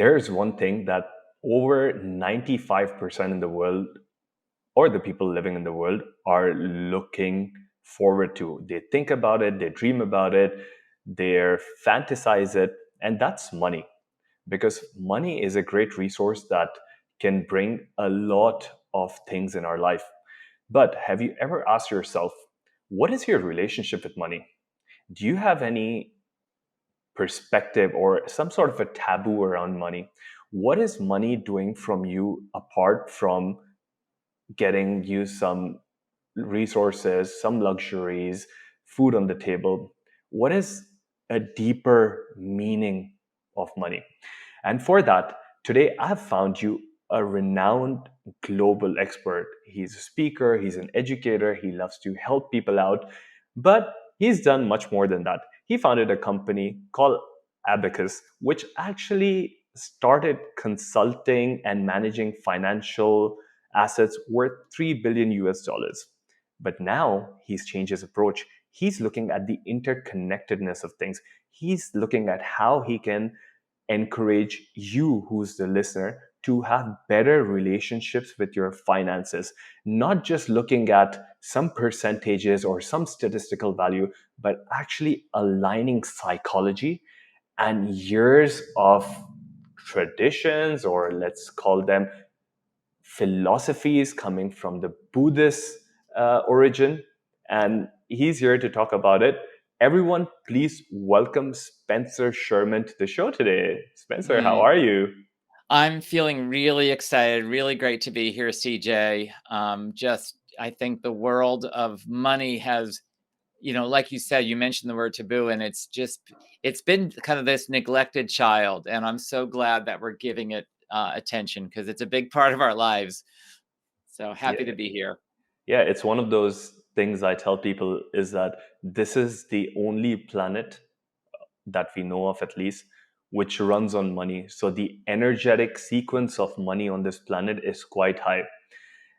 there's one thing that over 95% in the world, or the people living in the world, are looking forward to. They think about it, they dream about it, they fantasize it, and that's money. Because money is a great resource that can bring a lot of things in our life. But have you ever asked yourself, what is your relationship with money? Do you have any perspective or some sort of a taboo around money? What is money doing from you apart from getting you some resources, some luxuries, food on the table? What is a deeper meaning of money? And for that, today I've found you a renowned global expert. He's a speaker, he's an educator, he loves to help people out, but he's done much more than that. He founded a company called Abacus, which actually started consulting and managing financial assets worth 3 billion US dollars. But now he's changed his approach. He's looking at the interconnectedness of things. He's looking at how he can encourage you, who's the listener, to have better relationships with your finances, not just looking at some percentages or some statistical value, but actually aligning psychology and years of traditions, or let's call them philosophies, coming from the Buddhist origin. And he's here to talk about it. Everyone, please welcome Spencer Sherman to the show today. Spencer, how Mm, are you? I'm feeling really excited, really great to be here, CJ. I think the world of money has, like you said, you mentioned the word taboo, and it's been kind of this neglected child. And I'm so glad that we're giving it attention because it's a big part of our lives. So happy Yeah, to be here. yeah, it's one of those things I tell people is that this is the only planet that we know of, at least, which runs on money. So the energetic sequence of money on this planet is quite high.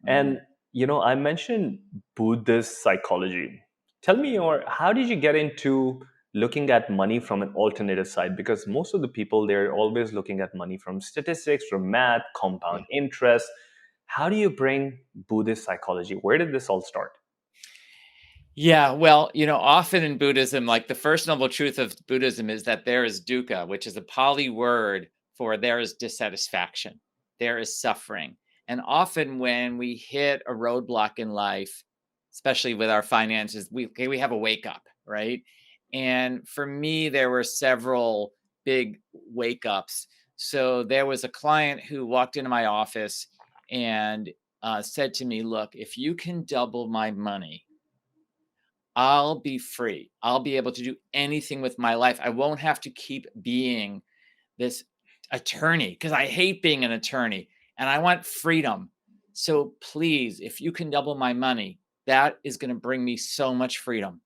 Mm. And I mentioned Buddhist psychology. Tell me, or how did you get into looking at money from an alternative side? Because most of the people, they're always looking at money from statistics, from math, compound interest. How do you bring Buddhist psychology? Where did this all start? Yeah, well, often in Buddhism, like the first noble truth of Buddhism is that there is dukkha, which is a Pali word for there is dissatisfaction, there is suffering. And often when we hit a roadblock in life, especially with our finances, we have a wake up, right? And for me, there were several big wake ups. So there was a client who walked into my office and said to me, "Look, if you can double my money, I'll be free. I'll be able to do anything with my life. I won't have to keep being this attorney because I hate being an attorney and I want freedom. So please, if you can double my money, that is going to bring me so much freedom."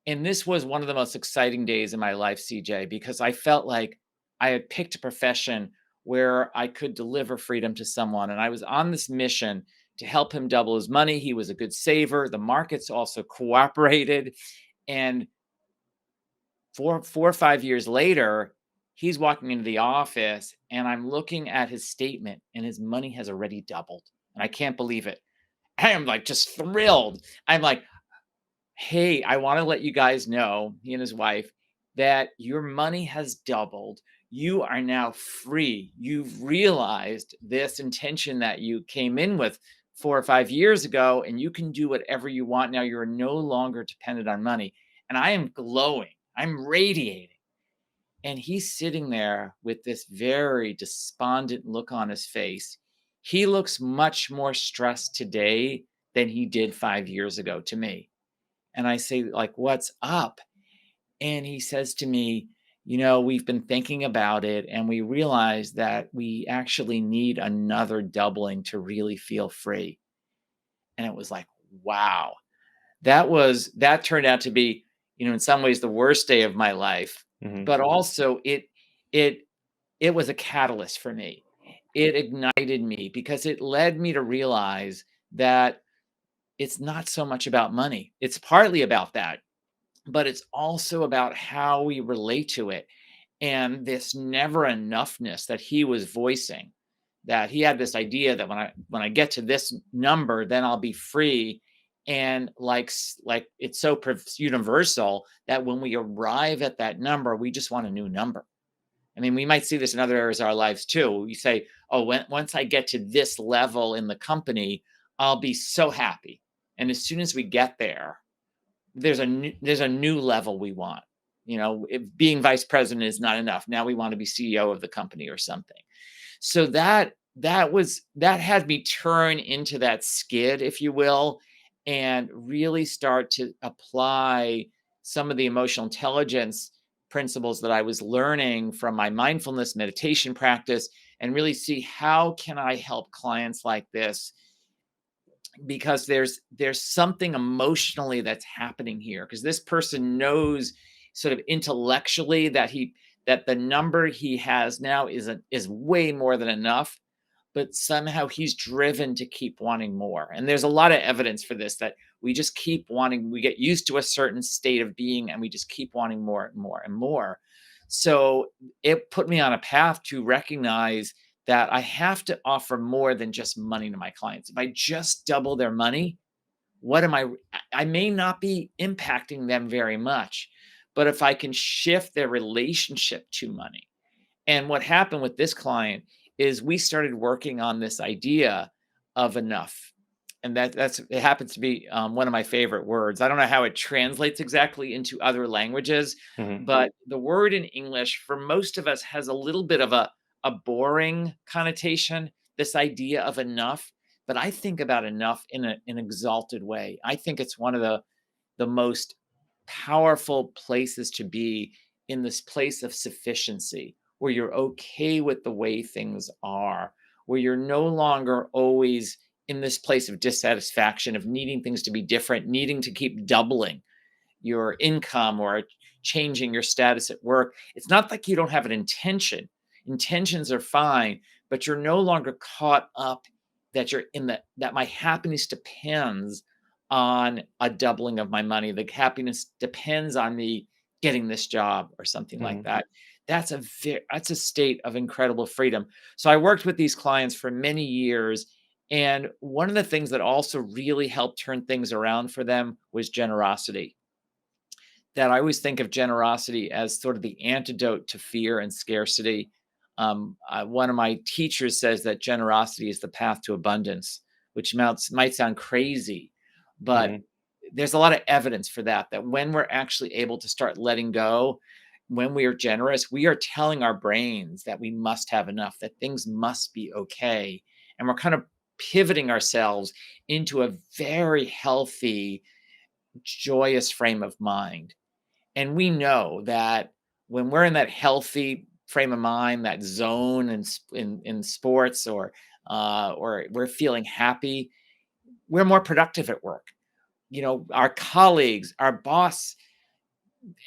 And this was one of the most exciting days in my life, CJ, because I felt like I had picked a profession where I could deliver freedom to someone. And I was on this mission to help him double his money. He was a good saver. The markets also cooperated. And 4 or 5 years later, he's walking into the office and I'm looking at his statement and his money has already doubled. And I can't believe it. I am like just thrilled. I'm like, "Hey, I want to let you guys know," he and his wife, "that your money has doubled. You are now free. You've realized this intention that you came in with 4 or 5 years ago, and you can do whatever you want now. You're no longer dependent on money." And I am glowing. I'm radiating. And he's sitting there with this very despondent look on his face. He looks much more stressed today than he did 5 years ago to me. And I say, like, "What's up?" And he says to me, "We've been thinking about it and we realized that we actually need another doubling to really feel free." And it was like, wow. That turned out to be, in some ways the worst day of my life, Hmm. but also it it was a catalyst for me. It ignited me because it led me to realize that it's not so much about money. It's partly about that, but it's also about how we relate to it. and this never enoughness that he was voicing, that he had this idea that when I get to this number, then I'll be free. And like it's so universal that when we arrive at that number, we just want a new number. I mean, we might see this in other areas of our lives too. We say, "Oh, once I get to this level in the company, I'll be so happy." And as soon as we get there, there's a new level we want. If being vice president is not enough, now we want to be CEO of the company or something. So that had me turn into that skid, if you will, and really start to apply some of the emotional intelligence principles that I was learning from my mindfulness meditation practice, and really see how can I help clients like this, because there's something emotionally that's happening here, because this person knows sort of intellectually that the number he has now is way more than enough, but somehow he's driven to keep wanting more. And there's a lot of evidence for this, that we just keep wanting, we get used to a certain state of being and we just keep wanting more and more and more. So it put me on a path to recognize that I have to offer more than just money to my clients. If I just double their money, what am I may not be impacting them very much, but if I can shift their relationship to money. And what happened with this client is we started working on this idea of enough. And that's it happens to be one of my favorite words. I don't know how it translates exactly into other languages, Hmm. but the word in English for most of us has a little bit of a boring connotation, this idea of enough. But I think about enough in an exalted way. I think it's one of the most powerful places to be, in this place of sufficiency, where you're okay with the way things are, where you're no longer always in this place of dissatisfaction, of needing things to be different, needing to keep doubling your income or changing your status at work. It's not like you don't have an intention. Intentions are fine, but you're no longer caught up that you're in that my happiness depends on a doubling of my money. The happiness depends on me getting this job or something like Hmm. that. That's a state of incredible freedom. So I worked with these clients for many years, and one of the things that also really helped turn things around for them was generosity. That I always think of generosity as sort of the antidote to fear and scarcity. One of my teachers says that generosity is the path to abundance, which might sound crazy, but Hmm. there's a lot of evidence for that. That when we're actually able to start letting go, when we are generous, we are telling our brains that we must have enough, that things must be okay. And we're kind of pivoting ourselves into a very healthy, joyous frame of mind. And we know that when we're in that healthy frame of mind, that zone in sports, or we're feeling happy, we're more productive at work. Our colleagues, our boss,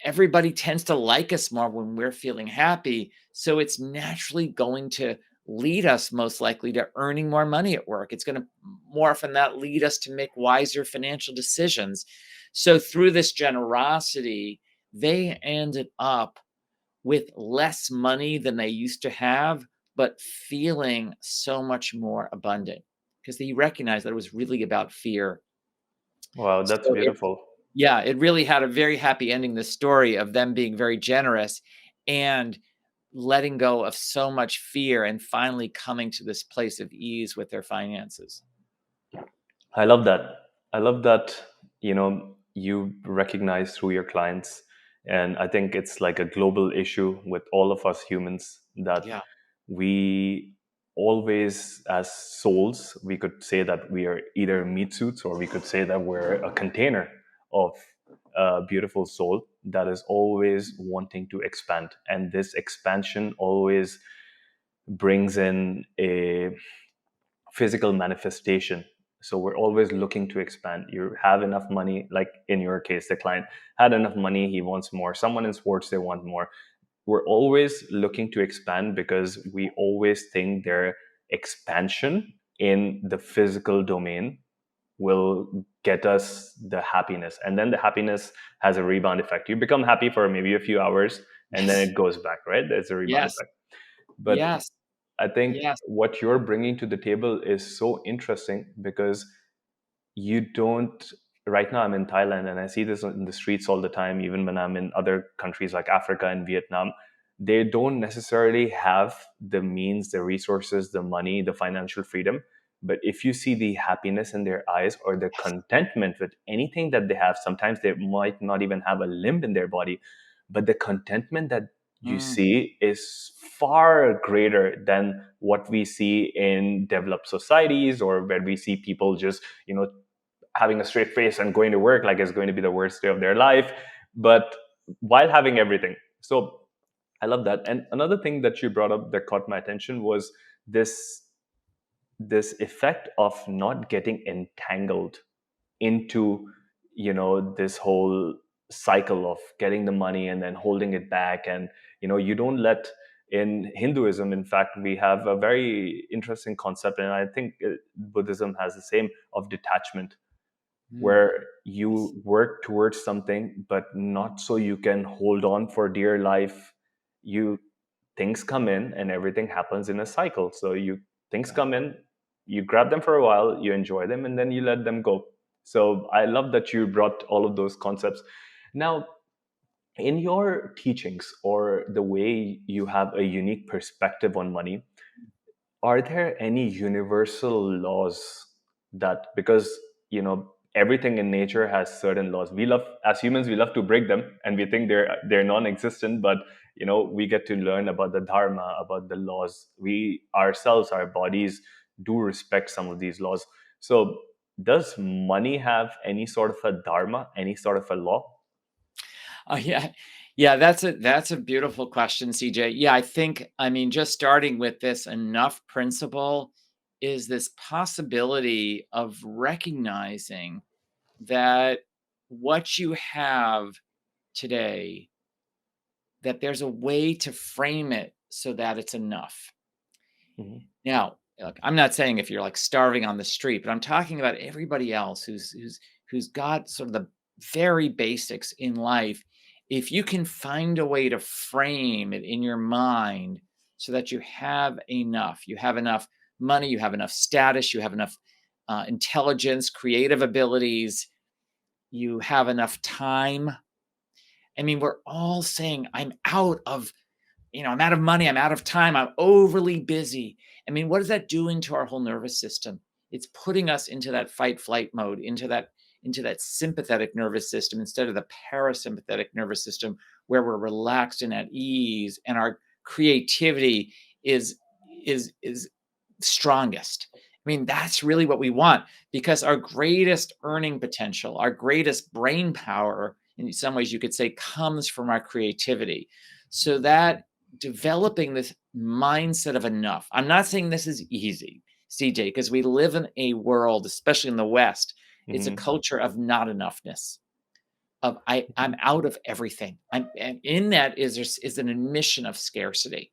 everybody tends to like us more when we're feeling happy. So it's naturally going to lead us most likely to earning more money at work. It's going to more often that lead us to make wiser financial decisions. So through this generosity, they ended up with less money than they used to have, but feeling so much more abundant, because they recognized that it was really about fear. Wow, that's So beautiful. yeah, it really had a very happy ending, the story of them being very generous and letting go of so much fear and finally coming to this place of ease with their finances. I love that. I love that, you recognize through your clients. And I think it's like a global issue with all of us humans that Yeah. we always, as souls, we could say that we are either meat suits, or we could say that we're a container of a beautiful soul that is always wanting to expand. And this expansion always brings in a physical manifestation. So we're always looking to expand. You have enough money, like in your case, the client had enough money, he wants more. Someone in sports, they want more. We're always looking to expand because we always think their expansion in the physical domain will get us the happiness. And then the happiness has a rebound effect. You become happy for maybe a few hours, and then Yes. it goes back, right? There's a rebound Yes. effect. But Yes. I think Yes. what you're bringing to the table is so interesting because you don't. Right now I'm in Thailand and I see this in the streets all the time, even when I'm in other countries like Africa and Vietnam. They don't necessarily have the means, the resources, the money, the financial freedom, but if you see the happiness in their eyes or the contentment with anything that they have, sometimes they might not even have a limb in their body, but the contentment that you Mm, see is far greater than what we see in developed societies, or where we see people just, having a straight face and going to work like it's going to be the worst day of their life, but while having everything. So I love that. And another thing that you brought up that caught my attention was this this effect of not getting entangled into, this whole cycle of getting the money and then holding it back. And you don't let. In Hinduism, in fact, we have a very interesting concept, and I think Buddhism has the same, of detachment, mm, where you work towards something, but not so you can hold on for dear life. You Things come in and everything happens in a cycle. So things yeah. come in, you grab them for a while, you enjoy them, and then you let them go. So I love that you brought all of those concepts. Now, in your teachings, or the way you have a unique perspective on money, are there any universal laws that, because everything in nature has certain laws, we love, as humans, we love to break them, and we think they're non-existent, but we get to learn about the dharma, about the laws. We ourselves, our bodies, do respect some of these laws. So does money have any sort of a dharma, any sort of a law? Oh, yeah. Yeah, that's a beautiful question, CJ. Yeah, I think, I mean, just starting with this enough principle is this possibility of recognizing that what you have today, that there's a way to frame it so that it's enough. Hmm. Now, look, I'm not saying if you're like starving on the street, but I'm talking about everybody else who's got sort of the very basics in life. If you can find a way to frame it in your mind so that you have enough money, you have enough status, you have enough intelligence, creative abilities, you have enough time. I mean, we're all saying, I'm out of money, I'm out of time, I'm overly busy. I mean, what is that doing to our whole nervous system? It's putting us into that fight flight mode, into that sympathetic nervous system instead of the parasympathetic nervous system where we're relaxed and at ease and our creativity is is strongest. I mean, that's really what we want because our greatest earning potential, our greatest brain power, in some ways you could say, comes from our creativity. So that developing this mindset of enough. I'm not saying this is easy, CJ, because we live in a world, especially in the West, it's a Hmm. culture of not enoughness. Of I'm out of everything. And in that is an admission of scarcity.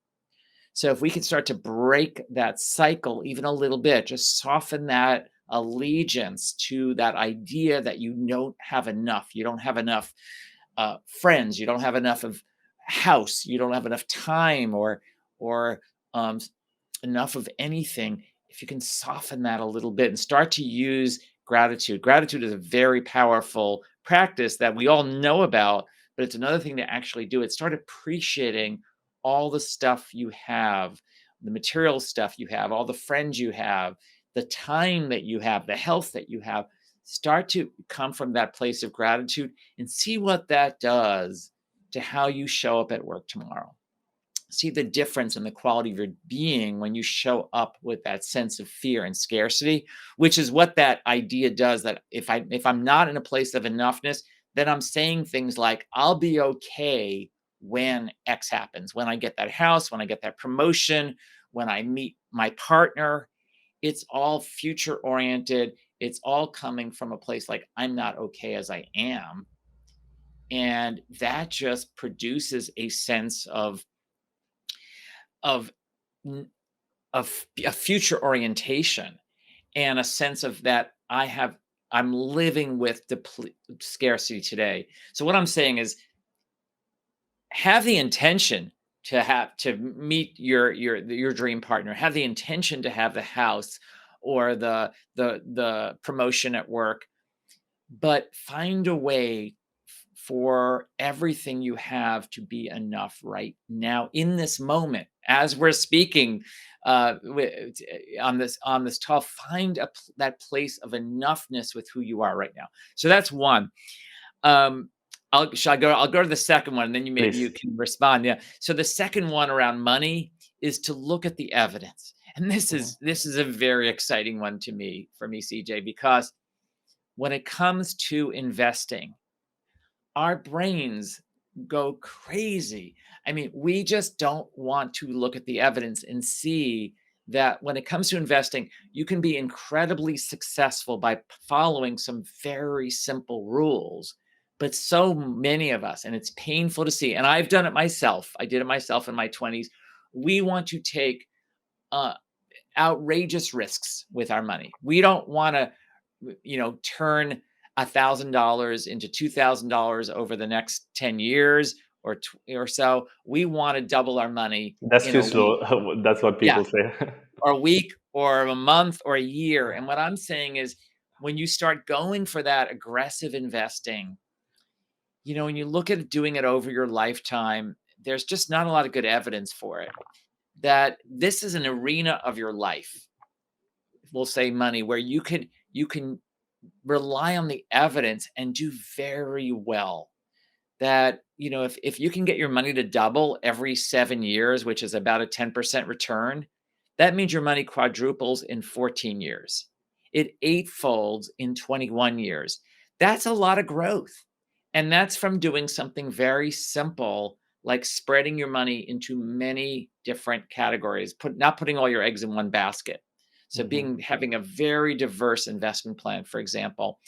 So if we can start to break that cycle even a little bit, just soften that allegiance to that idea that you don't have enough. You don't have enough friends. You don't have enough of house. You don't have enough time or um, enough of anything. If you can soften that a little bit and start to use gratitude. Gratitude is a very powerful practice that we all know about, but it's another thing to actually do it. Start appreciating all the stuff you have, the material stuff you have, all the friends you have, the time that you have, the health that you have. Start to come from that place of gratitude and see what that does to how you show up at work tomorrow. See the difference in the quality of your being when you show up with that sense of fear and scarcity, which is what that idea does. That if I'm not in a place of enoughness, then I'm saying things like, I'll be okay when X happens, when I get that house, when I get that promotion, when I meet my partner. It's all future oriented. It's all coming from a place like, I'm not okay as I am. And that just produces a sense of n- a future orientation and a sense of that I'm living with scarcity today. So what I'm saying is have the intention to meet your dream partner, have the intention to have the house or the promotion at work, but find a way for everything you have to be enough right now in this moment as we're speaking, on this talk. Find that place of enoughness with who you are right now. So that's one. um, shall I go? I'll go to the second one, and then maybe you Please. can respond. Yeah. So the second one around money is to look at the evidence, and Mhm. this is a very exciting one to me, for me, CJ, because when it comes to investing, our brains go crazy. I mean, we just don't want to look at the evidence and see that when it comes to investing, you can be incredibly successful by following some very simple rules. But so many of us, and it's painful to see, and I've done it myself. I did it myself in my 20s. We want to take uh, outrageous risks with our money. We don't want to, turn $1,000 into $2,000 over the next 10 years or so. We want to double our money That's in too a week. slow. That's what Yeah, people say. or a week or a month or a year. And what I'm saying is, when you start going for that aggressive investing, when you look at doing it over your lifetime, there's just not a lot of good evidence for it. That this is an arena of your life, we'll say money, where you can rely on the evidence and do very well. That, if you can get your money to double every 7 years, which is about a 10% return, that means your money quadruples in 14 years. It eightfolds in 21 years. That's a lot of growth. And that's from doing something very simple, like spreading your money into many different categories, not putting all your eggs in one basket. So Mhm. having a very diverse investment plan, for example.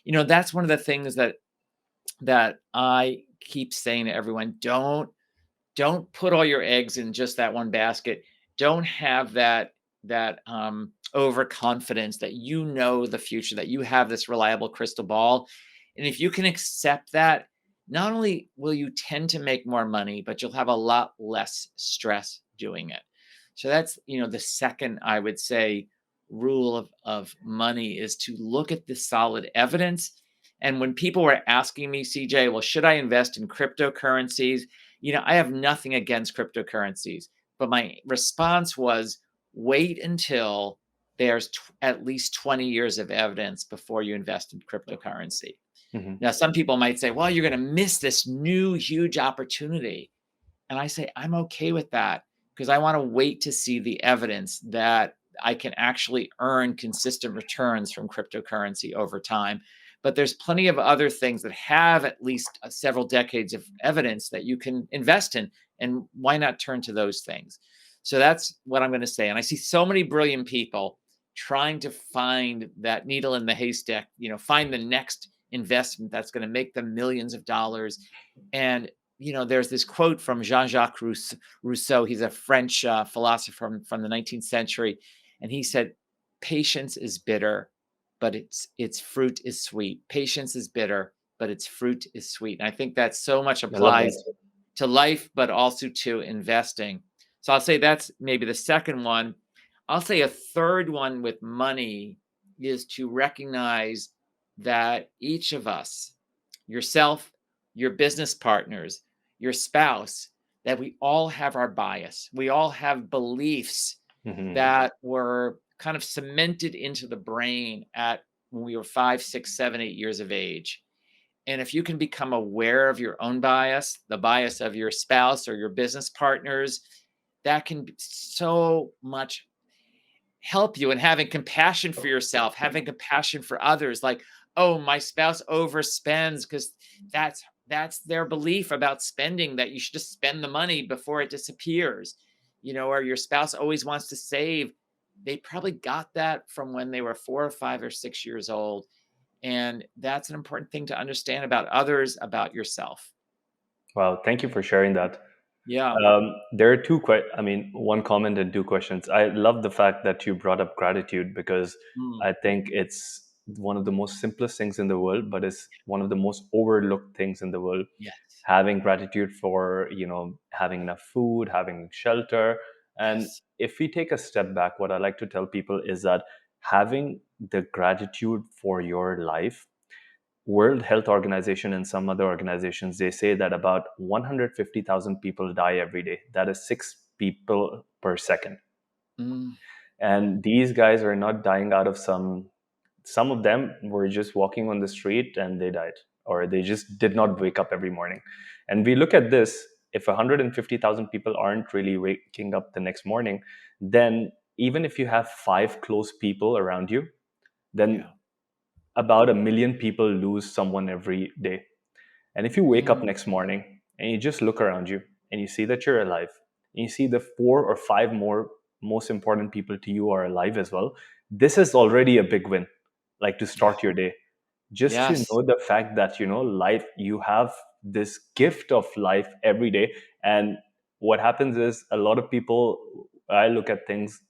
That's one of the things that I keep saying to everyone. Don't put all your eggs in just that one basket. Don't have that overconfidence that the future, that you have this reliable crystal ball. And if you can accept that, not only will you tend to make more money, but you'll have a lot less stress doing it. So that's, the second, I would say, rule of money, is to look at the solid evidence. And when people were asking me, CJ, well, should I invest in cryptocurrencies? I have nothing against cryptocurrencies, but my response was, wait until there's at least 20 years of evidence before you invest in cryptocurrency. Mhm. Now, some people might say, well, you're going to miss this new huge opportunity. And I say, I'm okay with that, because I want to wait to see the evidence that I can actually earn consistent returns from cryptocurrency over time. But there's plenty of other things that have at least several decades of evidence that you can invest in. And why not turn to those things? So that's what I'm going to say. And I see so many brilliant people trying to find that needle in the haystack, find the next investment that's going to make them millions of dollars. And there's this quote from Jean-Jacques Rousseau. He's a French philosopher from the 19th century, and he said, "Patience is bitter, but its fruit is sweet. Patience is bitter, but its fruit is sweet." And I think that so much I love applies that. to life, but also to investing. So I'll say that's maybe the second one. I'll say a third one with money is to recognize that each of us, yourself, your business partners, your spouse, that we all have our bias. We all have beliefs Mhm. that were kind of cemented into the brain at when we were 5, 6, 7, 8 years of age. And if you can become aware of your own bias, the bias of your spouse or your business partners, that can so much help you in having compassion for yourself, having compassion for others. Like, oh, my spouse overspends, because that's their belief about spending, that you should just spend the money before it disappears. Or your spouse always wants to save. They probably got that from when they were 4 or 5 or 6 years old. And that's an important thing to understand about others, about yourself. Wow, thank you for sharing that. Yeah. There are I mean, one comment and two questions. I love the fact that you brought up gratitude because Mm. I think it's one of the most simplest things in the world, but it's one of the most overlooked things in the world. Yes. Having gratitude for, having enough food, having shelter. And Yes. if we take a step back, what I like to tell people is that having the gratitude for your life, World Health Organization and some other organizations, they say that about 150,000 people die every day. That is 6 people per second. Mm, And these guys are not dying out of some of them were just walking on the street and they died, or they just did not wake up every morning. And we look at this, if 150,000 people aren't really waking up the next morning, then even if you have 5 close people around you, then yeah. about 1 million people lose someone every day. And if you wake up Mm, next morning and you just look around you and you see that you're alive, and you see the 4 or 5 more most important people to you are alive as well, this is already a big win. Like, to yeah. start your day, just to Yes. know the fact that, life, you have this gift of life every day. And what happens is, a lot of people, I look at things,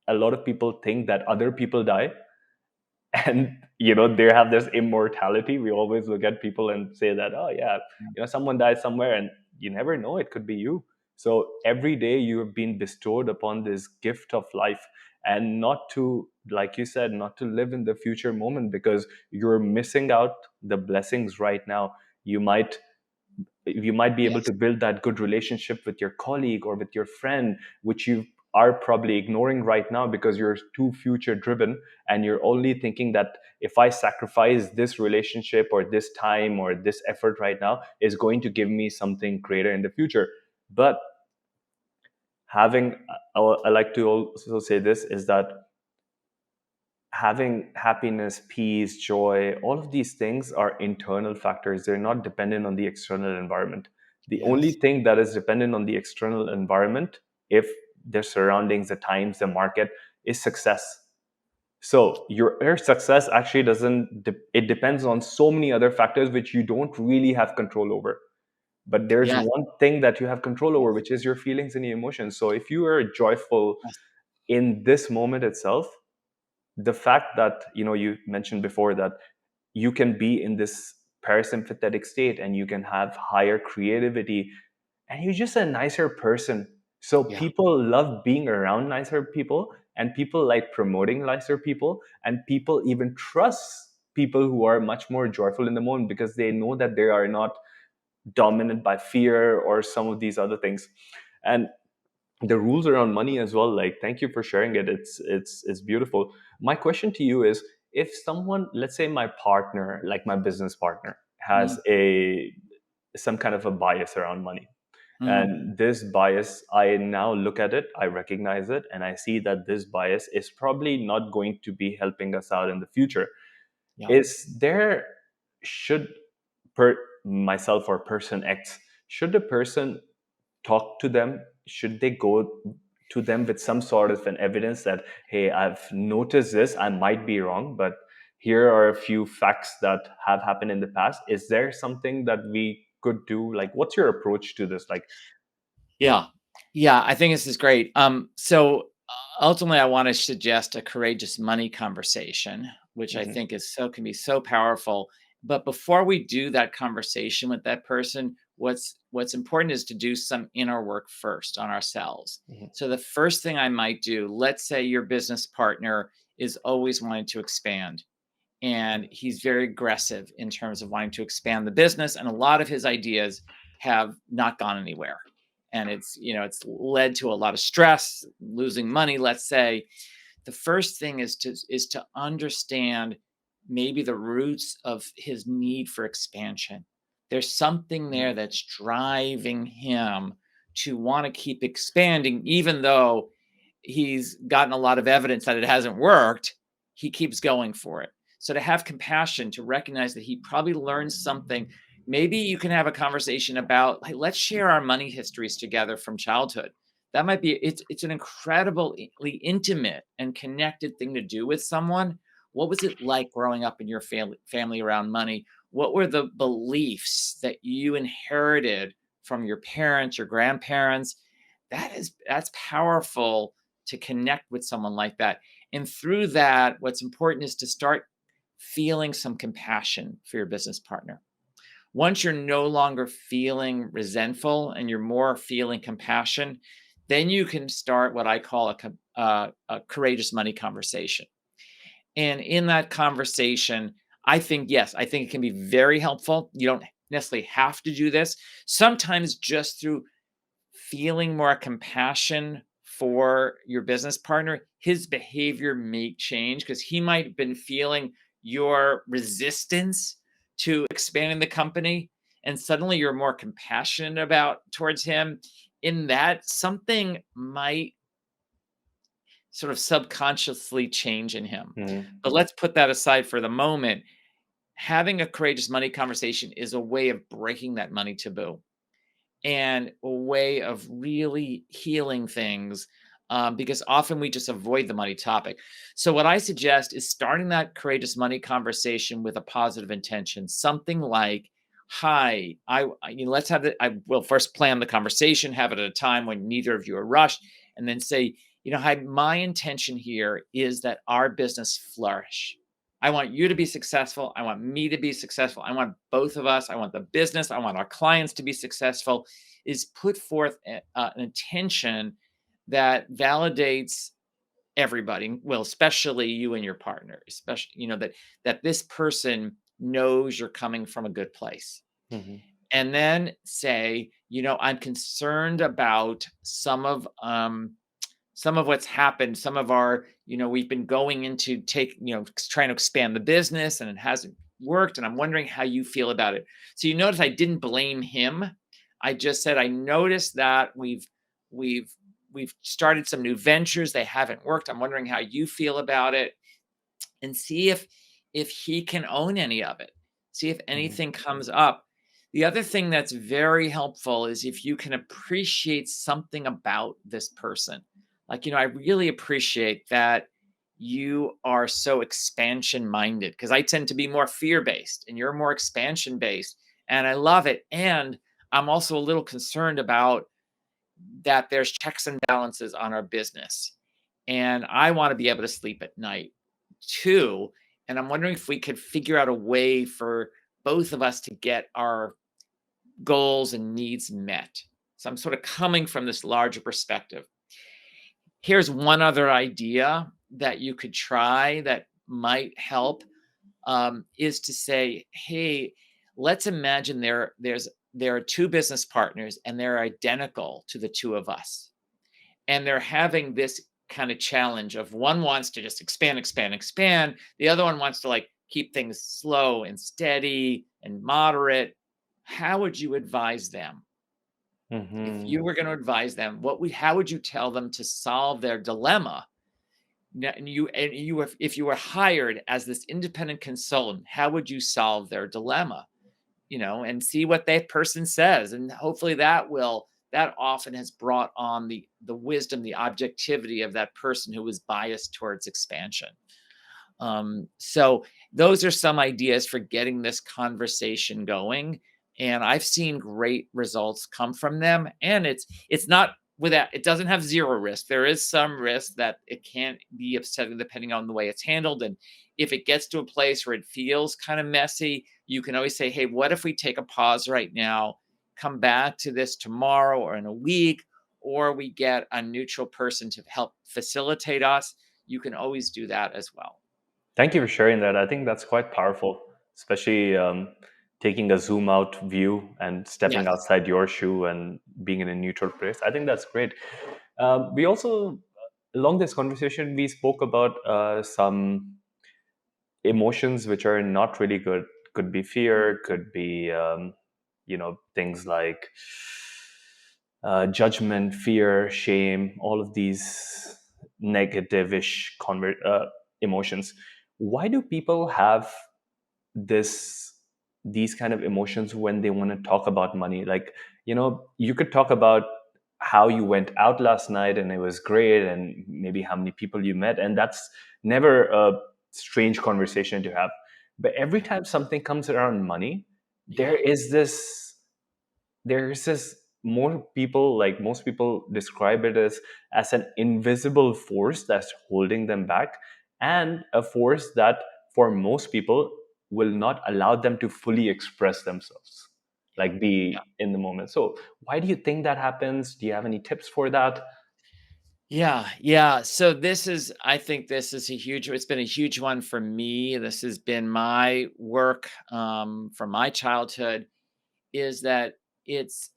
a lot of people think that other people die, and they have this immortality. We always look at people and say that, oh yeah, someone died somewhere, and you never know, it could be you. So every day you have been bestowed upon this gift of life, and not to, like you said, not to live in the future moment, because you're missing out the blessings right now. You might be able Yes. to build that good relationship with your colleague or with your friend, which you are probably ignoring right now because you're too future driven, and you're only thinking that if I sacrifice this relationship or this time or this effort right now, is going to give me something greater in the future. But having I like to also say this, is that having happiness, peace, joy, all of these things are internal factors. They're not dependent on the external environment. The only Yes. thing that is dependent on the external environment, if the surroundings, the times, the market, is success. So your success actually doesn't, it depends on so many other factors which you don't really have control over. But there's Yes. one thing that you have control over, Yes. which is your feelings and your emotions. So if you are joyful Yes. in this moment itself, the fact that, you mentioned before that you can be in this parasympathetic state and you can have higher creativity, and you're just a nicer person. So Yeah. people love being around nicer people, and people like promoting nicer people, and people even trust people who are much more joyful in the moment, because they know that they are not dominant by fear or some of these other things. And the rules around money as well, like, thank you for sharing it, it's beautiful. My question to you is, if someone, let's say my partner, like my business partner, has Mm, a some kind of a bias around money, mm, and this bias, I now look at it, I recognize it, and I see that this bias is probably not going to be helping us out in the future. yeah. Is there, should, per myself or person X, should the person talk to them, should they go to them with some sort of an evidence that, hey, I've noticed this, I might be wrong, but here are a few facts that have happened in the past. Is there something that we could do? Like, what's your approach to this? Like, Yeah. Yeah, I think this is great. Ultimately, I want to suggest a courageous money conversation, which I mhm, think is so can be so powerful. But before we do that conversation with that person, what's important is to do some inner work first on ourselves. mhm, So the first thing I might do, let's say your business partner is always wanting to expand, and he's very aggressive in terms of wanting to expand the business, and a lot of his ideas have not gone anywhere, and it's led to a lot of stress, losing money, let's say. The first thing is to understand maybe the roots of his need for expansion. There's something mhm, there that's driving him to want to keep expanding, even though he's gotten a lot of evidence that it hasn't worked. He keeps going for it. So to have compassion, to recognize that he probably learned something. Maybe you can have a conversation about, hey, let's share our money histories together from childhood. That might be, it's an incredibly intimate and connected thing to do with someone. What was it like growing up in your family around money? What were the beliefs that you inherited from your parents, your grandparents? That's powerful to connect with someone like that. And through that, what's important is to start feeling some compassion for your business partner. Once you're no longer feeling resentful and you're more feeling compassion, then you can start what I call a courageous money conversation. And in that conversation, I think, yes, I think it can be very helpful. You don't necessarily have to do this. Sometimes just through feeling more compassion for your business partner, his behavior may change because he might have been feeling your resistance to expanding the company. And suddenly you're more compassionate about towards him. In that, something might sort of subconsciously change in him. Mhm. But let's put that aside for the moment. Having a courageous money conversation is a way of breaking that money taboo and a way of really healing things, because often we just avoid the money topic. So, what I suggest is starting that courageous money conversation with a positive intention, something like, "Hi, let's have it." I will first plan the conversation, have it at a time when neither of you are rushed, and then say, "Hi, my intention here is that our business flourish. I want you to be successful. I want me to be successful. I want both of us. I want the business. I want our clients to be successful." Is put forth an intention that validates everybody, well, especially you and your partner, especially that this person knows you're coming from a good place. Mhm. And then say, I'm concerned about some of what's happened, some of our, we've been going into trying to expand the business and it hasn't worked. And I'm wondering how you feel about it. So you notice I didn't blame him. I just said, I noticed that we've, we've started some new ventures. They haven't worked. I'm wondering how you feel about it, and see if he can own any of it. See if Mhm. anything comes up. The other thing that's very helpful is if you can appreciate something about this person. Like, I really appreciate that you are so expansion minded because I tend to be more fear based and you're more expansion based. And I love it. And I'm also a little concerned about that there's checks and balances on our business. And I want to be able to sleep at night too. And I'm wondering if we could figure out a way for both of us to get our goals and needs met. So I'm sort of coming from this larger perspective. Here's one other idea that you could try that might help, is to say, hey, let's imagine there are two business partners and they're identical to the two of us, and they're having this kind of challenge of one wants to just expand, expand, expand. The other one wants to like keep things slow and steady and moderate. How would you advise them? If Mhm. you were going to advise them, how would you tell them to solve their dilemma? If you were hired as this independent consultant, how would you solve their dilemma? And see what that person says. And hopefully that often has brought on the wisdom, the objectivity of that person who was biased towards expansion. So those are some ideas for getting this conversation going. And I've seen great results come from them. And it's not without it doesn't have zero risk. There is some risk that it can't be upsetting depending on the way it's handled. And if it gets to a place where it feels kind of messy, you can always say, hey, what if we take a pause right now, come back to this tomorrow or in a week, or we get a neutral person to help facilitate us. You can always do that as well. Thank you for sharing that. I think that's quite powerful, especially taking a zoom out view and stepping Yes. outside your shoe and being in a neutral place. I think that's great. We also, along this conversation, we spoke about some emotions which are not really good. Could be fear, could be things like judgment, fear, shame, all of these negative-ish emotions. Why do people have this these kind of emotions when they want to talk about money? Like, you could talk about how you went out last night and it was great, and maybe how many people you met, and that's never a strange conversation to have. But every time something comes around money, there Yeah. is this there's this more people, like most people describe it as an invisible force that's holding them back, and a force that for most people will not allow them to fully express themselves, like Yeah. be in the moment. So why do you think that happens? Do you have any tips for that? Yeah, yeah. So I think this is it's been a huge one for me. This has been my work from my childhood, is that it's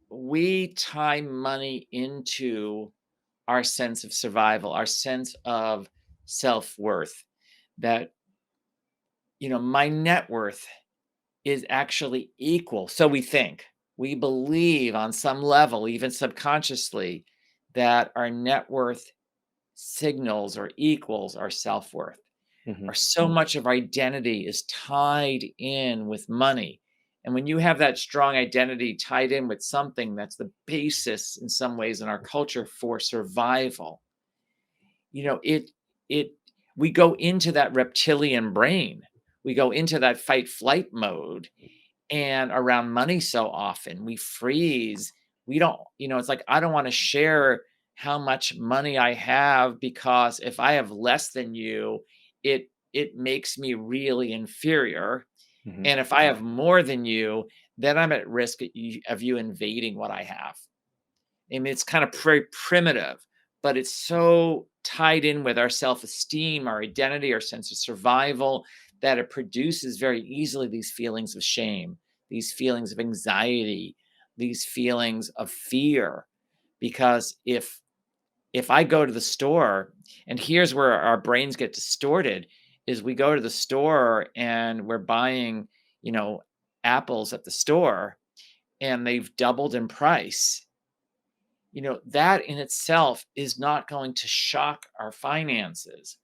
we tie money into our sense of survival, our sense of self-worth. That, my net worth is actually equal. So we think, we believe on some level, even subconsciously, that our net worth signals or equals our self-worth. Hmm. Or so much of our identity is tied in with money. And when you have that strong identity tied in with something that's the basis in some ways in our culture for survival, it we go into that reptilian brain. We go into that fight flight mode, and around money so often we freeze. We don't, it's like, I don't want to share how much money I have, because if I have less than you, it makes me really inferior. Hmm. And if I have more than you, then I'm at risk of you invading what I have. I mean, it's kind of very primitive, but it's so tied in with our self-esteem, our identity, our sense of survival, that it produces very easily these feelings of shame, these feelings of anxiety, these feelings of fear. Because if I go to the store, and here's where our brains get distorted, is we go to the store and we're buying, you know, apples at the store, and they've doubled in price. That in itself is not going to shock our finances.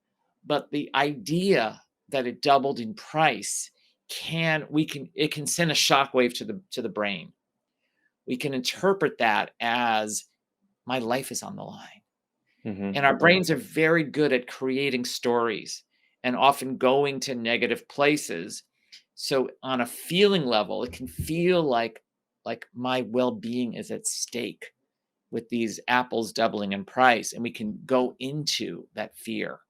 But the idea that it doubled in price it can send a shockwave to the brain. We can interpret that as my life is on the line. And Hmm. our brains are very good at creating stories and often going to negative places. So on a feeling level, it can feel like my well-being is at stake with these apples doubling in price, and we can go into that fear.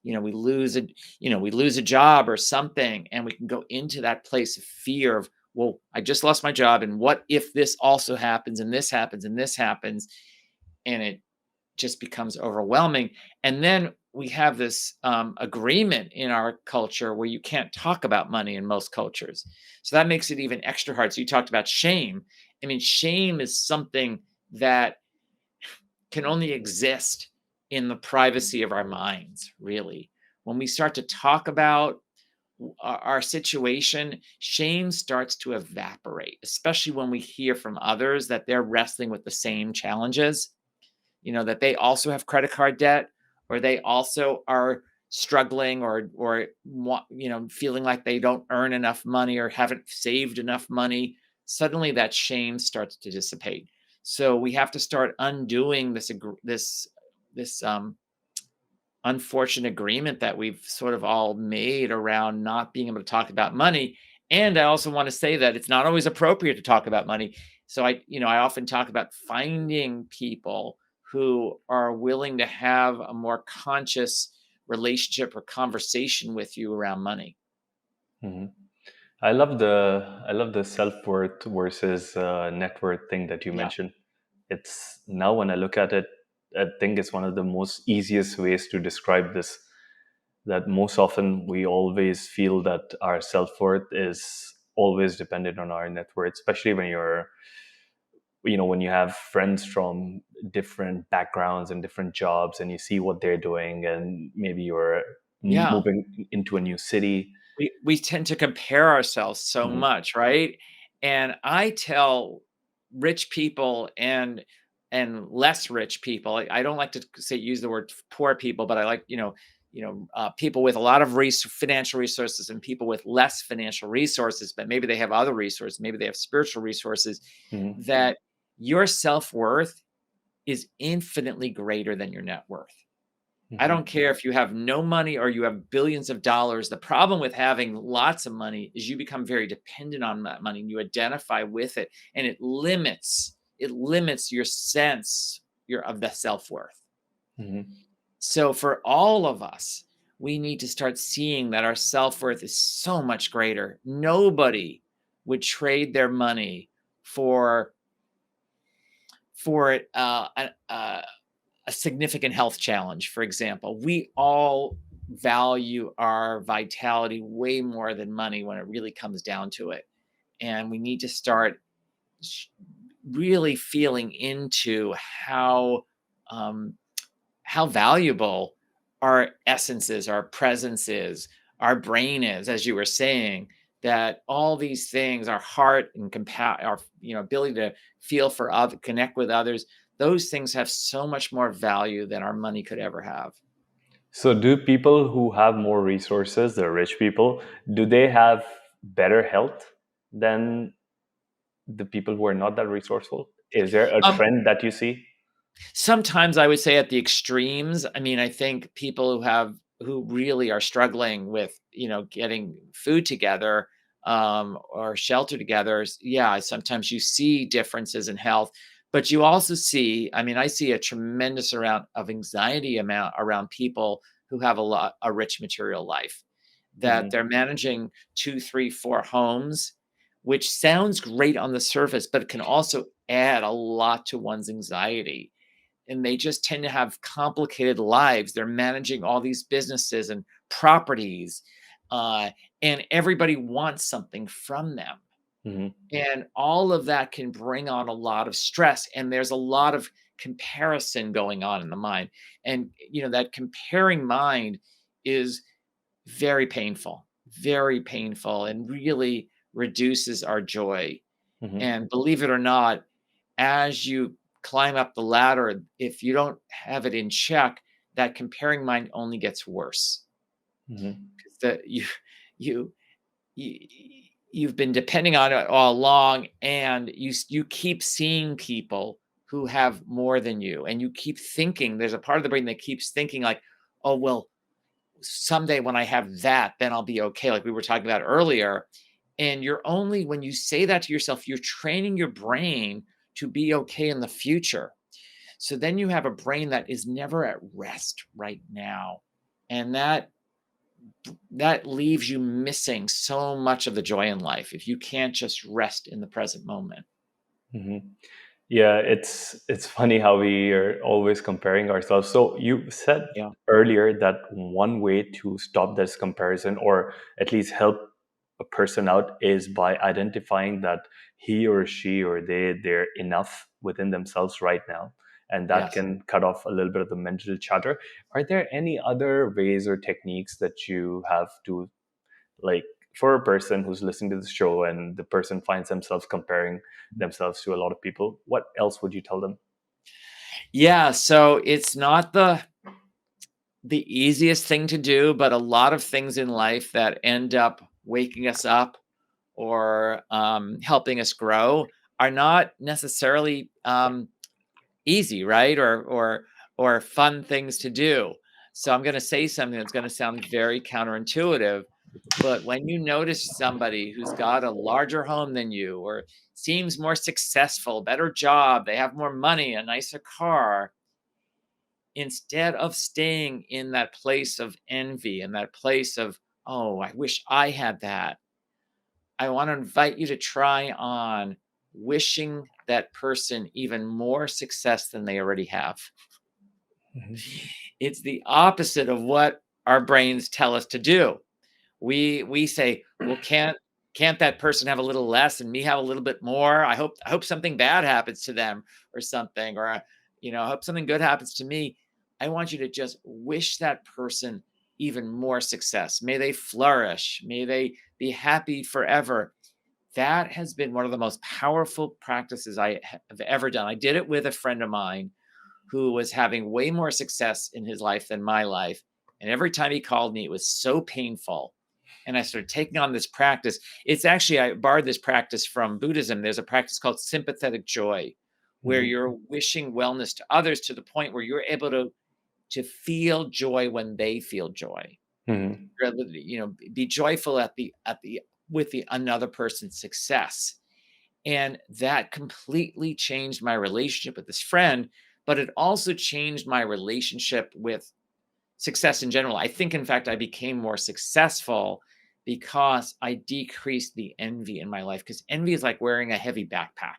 We lose a job or something, and we can go into that place of fear of, well, I just lost my job, and what if this also happens, and this happens, and this happens? And it just becomes overwhelming. And then we have this agreement in our culture where you can't talk about money in most cultures. So that makes it even extra hard. So you talked about shame. I mean, shame is something that can only exist in the privacy of our minds, really. When we start to talk about our situation, shame starts to evaporate, especially when we hear from others that they're wrestling with the same challenges, that they also have credit card debt, or they also are struggling, or feeling like they don't earn enough money or haven't saved enough money. Suddenly that shame starts to dissipate. So we have to start undoing this unfortunate agreement that we've sort of all made around not being able to talk about money. And I also want to say that it's not always appropriate to talk about money. So I often talk about finding people who are willing to have a more conscious relationship or conversation with you around money. Hmm. I love the self worth versus net worth thing that you Yeah. mentioned. It's now when I look at it, I think it's one of the most easiest ways to describe this. That most often we always feel that our self worth is always dependent on our net worth, especially when you have friends from different backgrounds and different jobs, and you see what they're doing, and maybe you're Yeah. moving into a new city. We tend to compare ourselves so Hmm. much, right? And I tell rich people and less rich people. I don't like to use the word poor people, but I like, people with a lot of financial resources and people with less financial resources, but maybe they have other resources, maybe they have spiritual resources. Hmm. That your self-worth is infinitely greater than your net worth. I Hmm. don't care if you have no money or you have billions of dollars. The problem with having lots of money is you become very dependent on that money, and you identify with it, and it limits your sense of the self-worth. Hmm. So for all of us, we need to start seeing that our self-worth is so much greater. Nobody would trade their money for a significant health challenge, for example. We all value our vitality way more than money when it really comes down to it. And we need to start sh- really feeling into um, how valuable our essence is, our presence is, our brain is, as you were saying, that all these things, our heart and our ability to feel for other, connect with others, those things have so much more value than our money could ever have. So, do people who have more resources, the rich people, do they have better health than the people who are not that resourceful? Is there a Um, trend that you see? Sometimes I would say at the extremes. I mean, I think people who really are struggling with, getting food together, or shelter together, yeah, sometimes you see differences in health, but you also see, I mean, I see a tremendous amount of anxiety amount around people who have a rich material life, that Hmm. they're managing 2, 3, 4 homes, which sounds great on the surface, but it can also add a lot to one's anxiety, and they just tend to have complicated lives. They're managing all these businesses and properties, uh, and everybody wants something from them. Hmm. And all of that can bring on a lot of stress. And there's a lot of comparison going on in the mind. And, that comparing mind is very painful, and really reduces our joy. Hmm. And believe it or not, as you climb up the ladder, if you don't have it in check, that comparing mind only gets worse. Hmm. 'Cause you you you've been depending on it all along, and you keep seeing people who have more than you, and you keep thinking, there's a part of the brain that keeps thinking like, "Oh, well, someday when I have that, then I'll be okay," like we were talking about earlier. And you're only when you say that to yourself, you're training your brain to be okay in the future. So then you have a brain that is never at rest right now. And that leaves you missing so much of the joy in life if you can't just rest in the present moment. Hmm. Yeah, it's funny how we are always comparing ourselves. So you said Yeah. earlier that one way to stop this comparison, or at least help a person out, is by identifying that he or she or they're enough within themselves right now, and that Yes. can cut off a little bit of the mental chatter. Are there any other ways or techniques that you have to, like, for a person who's listening to the show and the person finds themselves comparing themselves to a lot of people, what else would you tell them? Yeah. So it's not the easiest thing to do, but a lot of things in life that end up waking us up or helping us grow are not necessarily easy, right? Or fun things to do. So I'm going to say something that's going to sound very counterintuitive, but when you notice somebody who's got a larger home than you, or seems more successful, better job, they have more money, a nicer car, instead of staying in that place of envy and that place of, oh, I wish I had that, I want to invite you to try on wishing that person even more success than they already have. Hmm. It's the opposite of what our brains tell us to do. We say, "Well, can't that person have a little less and me have a little bit more? I hope something bad happens to them or something, or I hope something good happens to me." I want you to just wish that person even more success. May they flourish. May they be happy forever. That has been one of the most powerful practices I have ever done. I did it with a friend of mine who was having way more success in his life than my life. And every time he called me, it was so painful. And I started taking on this practice. It's actually, I borrowed this practice from Buddhism. There's a practice called sympathetic joy, where Hmm. you're wishing wellness to others to the point where you're able to feel joy when they feel joy. Hmm. You're able to, be joyful at the with the another person's success. And that completely changed my relationship with this friend, but it also changed my relationship with success in general. I think, in fact, I became more successful because I decreased the envy in my life. Because envy is like wearing a heavy backpack.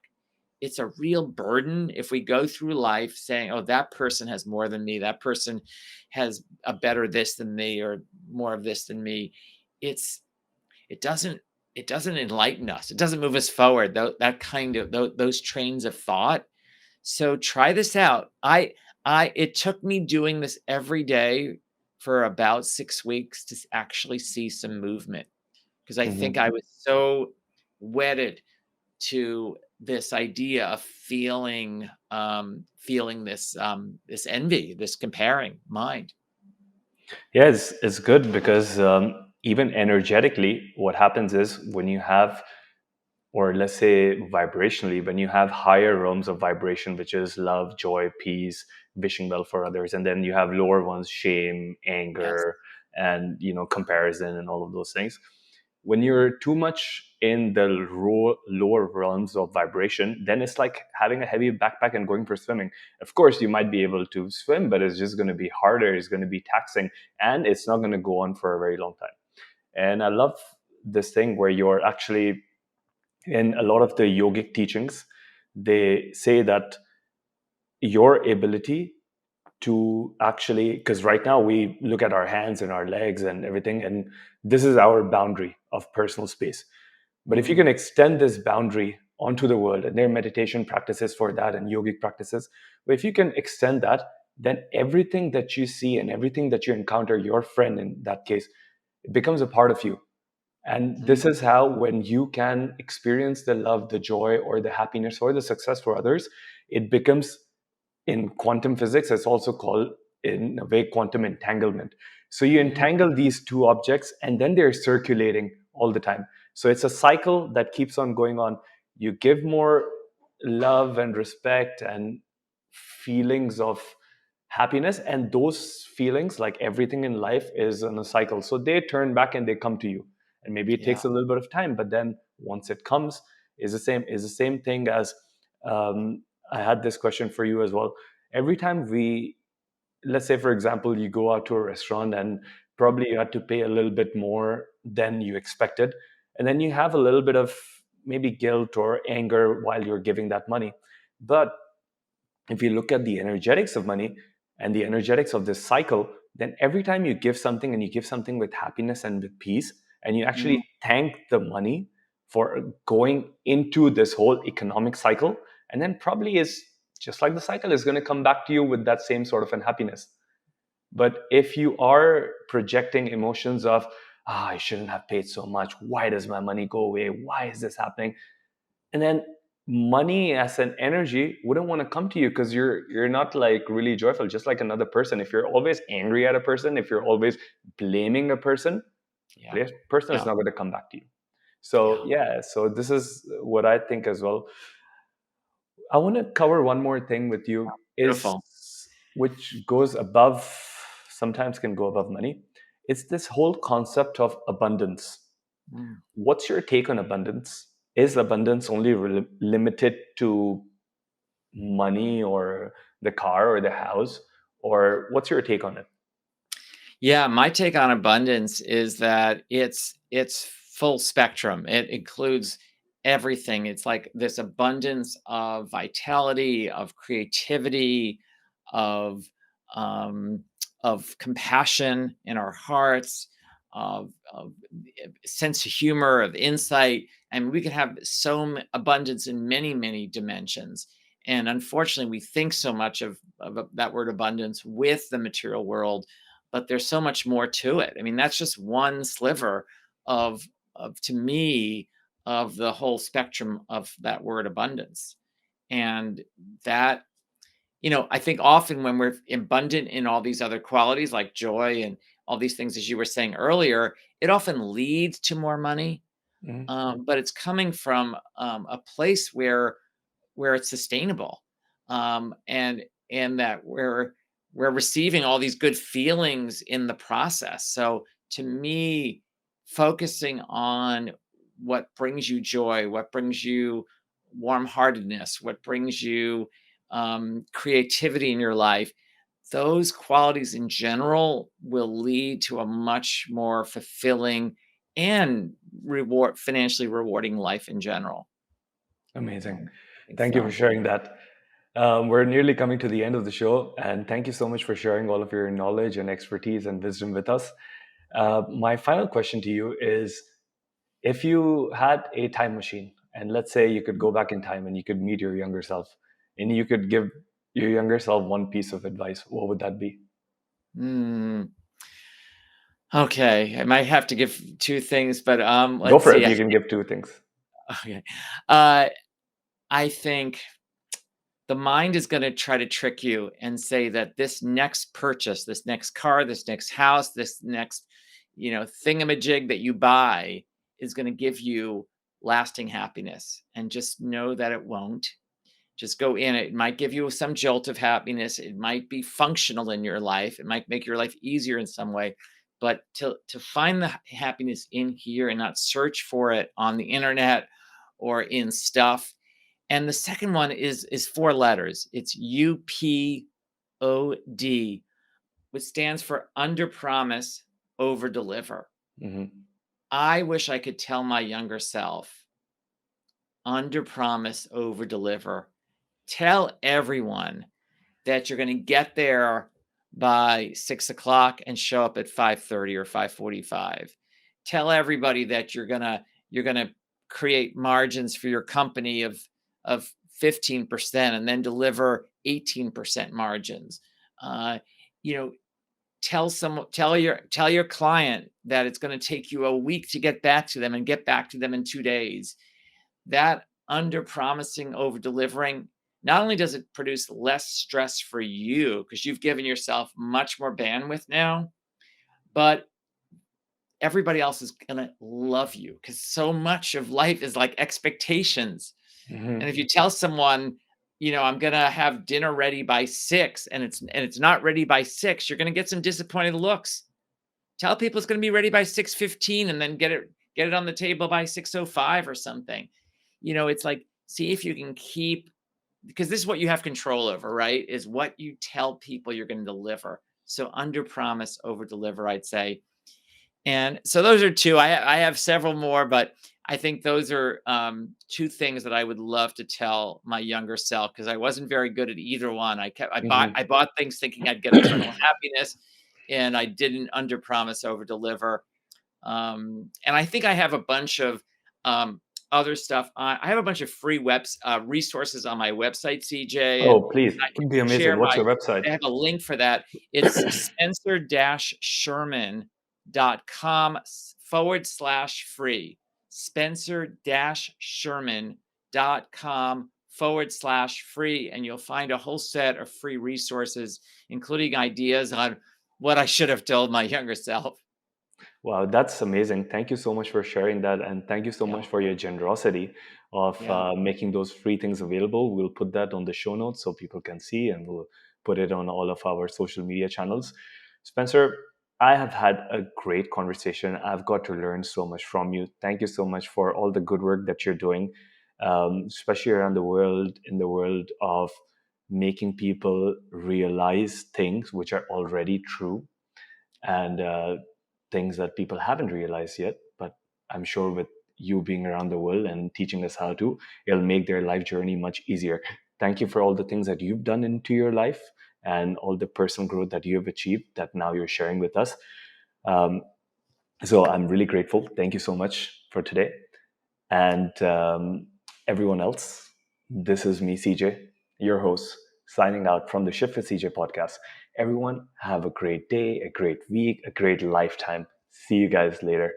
It's a real burden if we go through life saying, "Oh, that person has more than me. That person has a better this than me, or more of this than me." It's it doesn't it doesn't enlighten us. It doesn't move us forward. That kind of those trains of thought. So try this out. I it took me doing this every day for about 6 weeks to actually see some movement, because I think Mhm. I was so wedded to this idea of feeling this envy, this comparing mind. Yeah, it's good because even energetically, what happens is when you have, or let's say vibrationally, when you have higher realms of vibration, which is love, joy, peace, wishing well for others, and then you have lower ones, shame, Yes. anger, and comparison, and all of those things. When you're too much in the lower realms of vibration, then it's like having a heavy backpack and going for swimming. Of course, you might be able to swim, but it's just going to be harder. It's going to be taxing, and it's not going to go on for a very long time. And I love this thing where you're actually, in a lot of the yogic teachings, they say that your ability to actually, because right now we look at our hands and our legs and everything, and this is our boundary of personal space. But if you Mm, can extend this boundary onto the world, and there are meditation practices for that and yogic practices, but if you can extend that, then everything that you see and everything that you encounter, your friend in that case, it becomes a part of you. And mm, this is how, when you can experience the love, the joy, or the happiness, or the success for others, it becomes, in quantum physics, it's also called, in a way, quantum entanglement. So you mm, entangle these two objects, and then they're circulating all the time. So it's a cycle that keeps on going on. You give more love and respect and feelings of happiness, and those feelings, like everything in life, is in a cycle. So they turn back and they come to you, and maybe it yeah. takes a little bit of time, but then once it comes, is the same thing as, um, I had this question for you as well. Every time we, let's say for example, you go out to a restaurant and probably you had to pay a little bit more than you expected, and then you have a little bit of maybe guilt or anger while you're giving that money. But if you look at the energetics of money and the energetics of this cycle, then every time you give something, and you give something with happiness and with peace, and you Mm, actually thank the money for going into this whole economic cycle, and then probably is just like the cycle is going to come back to you with that same sort of unhappiness. But if you are projecting emotions of, I shouldn't have paid so much, why does my money go away, why is this happening, and then money as an energy wouldn't want to come to you, because you're not like really joyful. Just like another person, if you're always angry at a person, if you're always blaming a person, yeah. the person is Yeah. not going to come back to you. So Yeah. yeah, so this is what I think as well. I want to cover one more thing with you, is Beautiful. which goes above, sometimes can go above money. It's this whole concept of abundance. Mm. What's your take on abundance? Is abundance only limited to money, or the car, or the house, or what's your take on it? Yeah, my take on abundance is that it's full spectrum. It includes everything. It's like this abundance of vitality, of creativity, of um, of compassion in our hearts, of sense of humor, of insight. And we can have abundance in many, many dimensions. And unfortunately, we think so much of that word abundance with the material world, but there's so much more to it. I mean, that's just one sliver of to me, of the whole spectrum of that word abundance. And that, I think often when we're abundant in all these other qualities like joy and all these things, as you were saying earlier, it often leads to more money. Mhm. But it's coming from a place where it's sustainable, and that we're receiving all these good feelings in the process. So to me, focusing on what brings you joy, what brings you warm heartedness, what brings you creativity in your life, those qualities in general will lead to a much more fulfilling and financially rewarding life in general. Amazing. I think Thank you for so. sharing that. We're nearly coming to the end of the show, and thank you so much for sharing all of your knowledge and expertise and wisdom with us. My final question to you is, if you had a time machine, and let's say you could go back in time and you could meet your younger self, and you could give your younger self one piece of advice, what would that be? Hmm. Okay, I might have to give two things, but Go let's for see. it. You can give two things. Okay, uh, I think the mind is going to try to trick you and say that this next purchase, this next car, this next house, this next, thingamajig that you buy is going to give you lasting happiness. And just know that it won't. Just go in. It might give you some jolt of happiness. It might be functional in your life. It might make your life easier in some way. But to find the happiness in here and not search for it on the internet or in stuff. And the second one is four letters. It's UPOD, which stands for under promise, over deliver. Hmm. I wish I could tell my younger self, under promise, over deliver. Tell everyone that you're going to get there by 6 o'clock and show up at 5:30 or 5:45. Tell everybody that you're gonna create margins for your company of 15% and then deliver 18% margins. Uh, you know, tell your client that it's going to take you a week to get back to them and get back to them in 2 days. That under promising, over delivering, not only does it produce less stress for you because you've given yourself much more bandwidth now, but everybody else is going to love you because so much of life is like expectations. And if Hmm. you tell someone, I'm going to have dinner ready by 6 and it's not ready by 6, you're going to get some disappointed looks. Tell people it's going to be ready by 6:15 and then get it on the table by 6:05 or something. It's like, see if you can keep, because this is what you have control over, right? Is what you tell people you're going to deliver. So under promise, over deliver, I'd say. And so those are two. I have several more, but I think those are two things that I would love to tell my younger self because I wasn't very good at either one. I bought things thinking I'd get eternal happiness, and I didn't under promise, over deliver. And I think I have a bunch of um, other stuff. I have a bunch of free resources on my website, CJ, and Oh, please. I can Would be share amazing. What's my. your website? I have a link for that. It's spencer-sherman.com/free. Spencer-sherman.com/free. And you'll find a whole set of free resources, including ideas on what I should have told my younger self. Wow, that's amazing. Thank you so much for sharing that. And thank you so Yeah. much for your generosity of Yeah. making those free things available. We'll put that on the show notes so people can see, and we'll put it on all of our social media channels. Spencer, I have had a great conversation. I've got to learn so much from you. Thank you so much for all the good work that you're doing, especially around the world, in the world of making people realize things which are already true, and things that people haven't realized yet. But I'm sure with you being around the world and teaching us how to, it'll make their life journey much easier. Thank you for all the things that you've done into your life and all the personal growth that you've achieved that now you're sharing with us. Um, so I'm really grateful. Thank you so much for today. And everyone else, this is me, CJ, your host, signing out from the Shift with CJ podcast. Everyone, have a great day, a great week, a great lifetime. See you guys later.